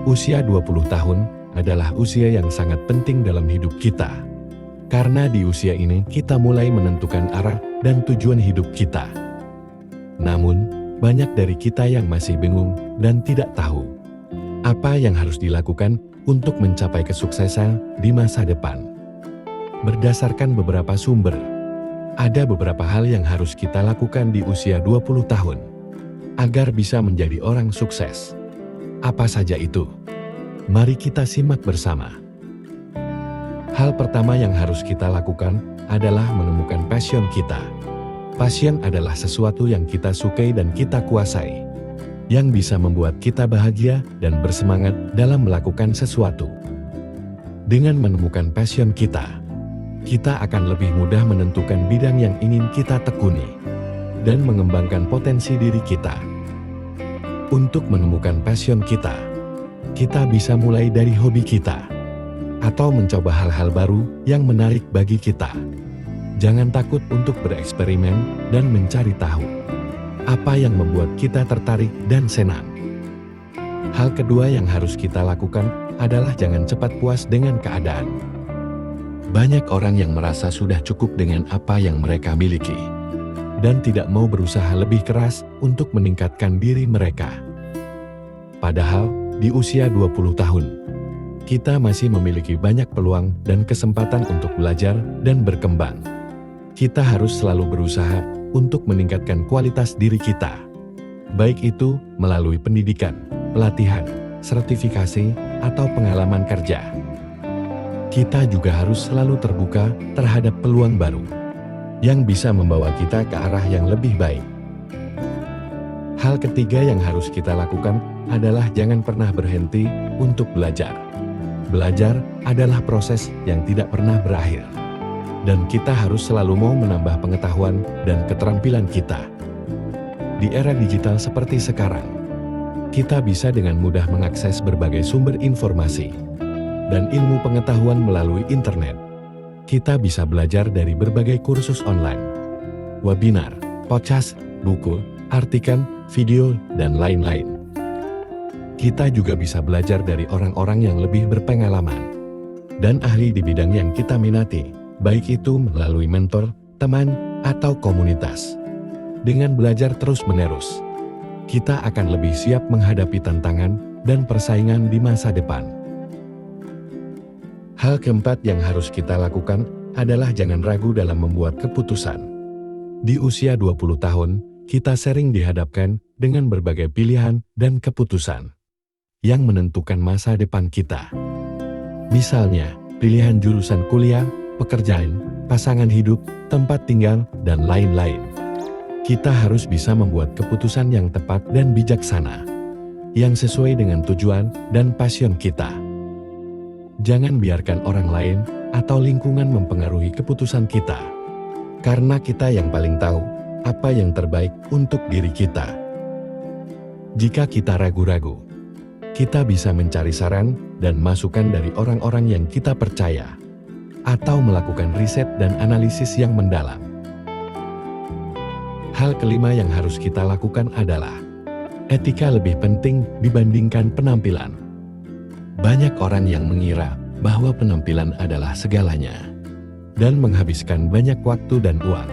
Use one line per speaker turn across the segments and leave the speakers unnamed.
Usia 20 tahun adalah usia yang sangat penting dalam hidup kita. Karena di usia ini kita mulai menentukan arah dan tujuan hidup kita. Namun, banyak dari kita yang masih bingung dan tidak tahu apa yang harus dilakukan untuk mencapai kesuksesan di masa depan. Berdasarkan beberapa sumber, ada beberapa hal yang harus kita lakukan di usia 20 tahun agar bisa menjadi orang sukses. Apa saja itu? Mari kita simak bersama. Hal pertama yang harus kita lakukan adalah menemukan passion kita. Passion adalah sesuatu yang kita sukai dan kita kuasai, yang bisa membuat kita bahagia dan bersemangat dalam melakukan sesuatu. Dengan menemukan passion kita akan lebih mudah menentukan bidang yang ingin kita tekuni dan mengembangkan potensi diri kita. Untuk menemukan passion kita bisa mulai dari hobi kita atau mencoba hal-hal baru yang menarik bagi kita. Jangan takut untuk bereksperimen dan mencari tahu apa yang membuat kita tertarik dan senang. Hal kedua yang harus kita lakukan adalah jangan cepat puas dengan keadaan. Banyak orang yang merasa sudah cukup dengan apa yang mereka miliki dan tidak mau berusaha lebih keras untuk meningkatkan diri mereka. Padahal, di usia 20 tahun, kita masih memiliki banyak peluang dan kesempatan untuk belajar dan berkembang. Kita harus selalu berusaha untuk meningkatkan kualitas diri kita, baik itu melalui pendidikan, pelatihan, sertifikasi, atau pengalaman kerja. Kita juga harus selalu terbuka terhadap peluang baru yang bisa membawa kita ke arah yang lebih baik. Hal ketiga yang harus kita lakukan adalah jangan pernah berhenti untuk belajar. Belajar adalah proses yang tidak pernah berakhir, dan kita harus selalu mau menambah pengetahuan dan keterampilan kita. Di era digital seperti sekarang, kita bisa dengan mudah mengakses berbagai sumber informasi dan ilmu pengetahuan melalui internet. Kita bisa belajar dari berbagai kursus online, webinar, podcast, buku, artikel, video, dan lain-lain. Kita juga bisa belajar dari orang-orang yang lebih berpengalaman dan ahli di bidang yang kita minati, baik itu melalui mentor, teman, atau komunitas. Dengan belajar terus-menerus, kita akan lebih siap menghadapi tantangan dan persaingan di masa depan. Hal keempat yang harus kita lakukan adalah jangan ragu dalam membuat keputusan. Di usia 20 tahun, kita sering dihadapkan dengan berbagai pilihan dan keputusan yang menentukan masa depan kita. Misalnya, pilihan jurusan kuliah, pekerjaan, pasangan hidup, tempat tinggal, dan lain-lain. Kita harus bisa membuat keputusan yang tepat dan bijaksana, yang sesuai dengan tujuan dan passion kita. Jangan biarkan orang lain atau lingkungan mempengaruhi keputusan kita, karena kita yang paling tahu apa yang terbaik untuk diri kita. Jika kita ragu-ragu, kita bisa mencari saran dan masukan dari orang-orang yang kita percaya, atau melakukan riset dan analisis yang mendalam. Hal kelima yang harus kita lakukan adalah etika lebih penting dibandingkan penampilan. Banyak orang yang mengira bahwa penampilan adalah segalanya dan menghabiskan banyak waktu dan uang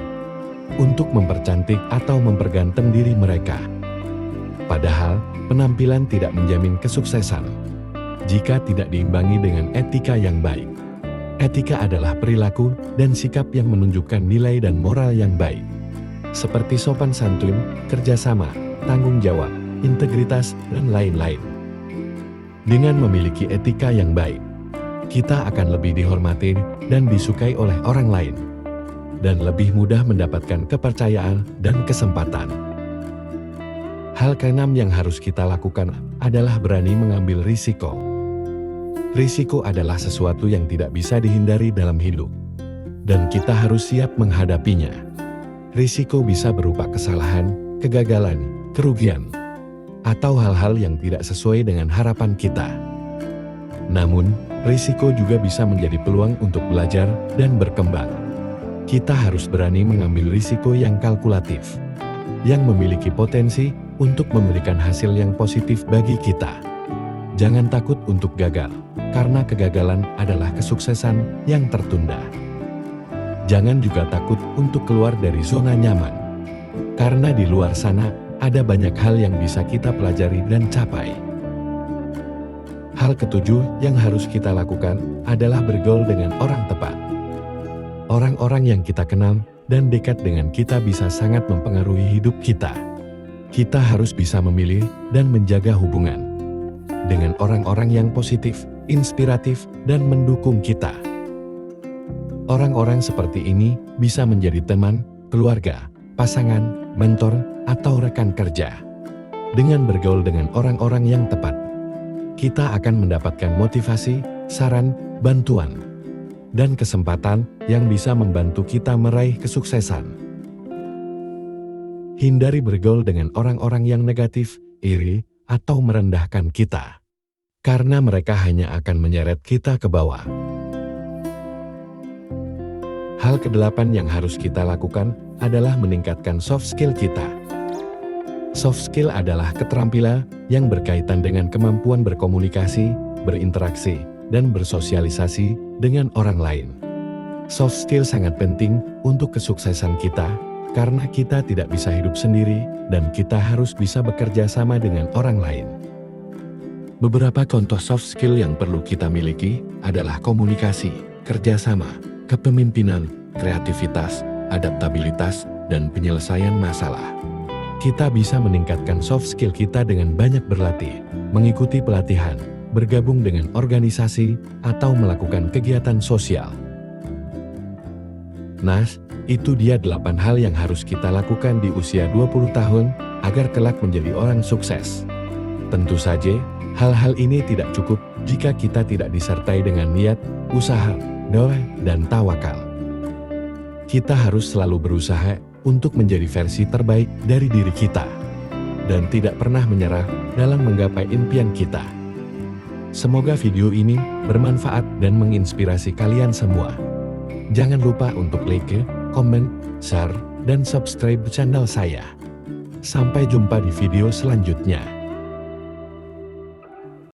untuk mempercantik atau memperganteng diri mereka. Padahal, penampilan tidak menjamin kesuksesan jika tidak diimbangi dengan etika yang baik. Etika adalah perilaku dan sikap yang menunjukkan nilai dan moral yang baik, seperti sopan santun, kerjasama, tanggung jawab, integritas, dan lain-lain. Dengan memiliki etika yang baik, kita akan lebih dihormati dan disukai oleh orang lain, dan lebih mudah mendapatkan kepercayaan dan kesempatan. Hal keenam yang harus kita lakukan adalah berani mengambil risiko. Risiko adalah sesuatu yang tidak bisa dihindari dalam hidup, dan kita harus siap menghadapinya. Risiko bisa berupa kesalahan, kegagalan, kerugian, atau hal-hal yang tidak sesuai dengan harapan kita. Namun, risiko juga bisa menjadi peluang untuk belajar dan berkembang. Kita harus berani mengambil risiko yang kalkulatif, yang memiliki potensi untuk memberikan hasil yang positif bagi kita. Jangan takut untuk gagal, karena kegagalan adalah kesuksesan yang tertunda. Jangan juga takut untuk keluar dari zona nyaman, karena di luar sana ada banyak hal yang bisa kita pelajari dan capai. Hal ketujuh yang harus kita lakukan adalah bergaul dengan orang tepat. Orang-orang yang kita kenal dan dekat dengan kita bisa sangat mempengaruhi hidup kita. Kita harus bisa memilih dan menjaga hubungan dengan orang-orang yang positif, inspiratif, dan mendukung kita. Orang-orang seperti ini bisa menjadi teman, keluarga, pasangan, mentor, atau rekan kerja. Dengan bergaul dengan orang-orang yang tepat, kita akan mendapatkan motivasi, saran, bantuan, dan kesempatan yang bisa membantu kita meraih kesuksesan. Hindari bergaul dengan orang-orang yang negatif, iri, atau merendahkan kita, karena mereka hanya akan menyeret kita ke bawah. Hal ke-8 yang harus kita lakukan adalah meningkatkan soft skill kita. Soft skill adalah keterampilan yang berkaitan dengan kemampuan berkomunikasi, berinteraksi, dan bersosialisasi dengan orang lain. Soft skill sangat penting untuk kesuksesan kita, karena kita tidak bisa hidup sendiri dan kita harus bisa bekerja sama dengan orang lain. Beberapa contoh soft skill yang perlu kita miliki adalah komunikasi, kerjasama, kepemimpinan, kreativitas, adaptabilitas, dan penyelesaian masalah. Kita bisa meningkatkan soft skill kita dengan banyak berlatih, mengikuti pelatihan, bergabung dengan organisasi, atau melakukan kegiatan sosial. Nah, itu dia 8 hal yang harus kita lakukan di usia 20 tahun agar kelak menjadi orang sukses. Tentu saja, hal-hal ini tidak cukup jika kita tidak disertai dengan niat, usaha, doa, dan tawakal. Kita harus selalu berusaha untuk menjadi versi terbaik dari diri kita, dan tidak pernah menyerah dalam menggapai impian kita. Semoga video ini bermanfaat dan menginspirasi kalian semua. Jangan lupa untuk like, komen, share, dan subscribe channel saya. Sampai jumpa di video selanjutnya.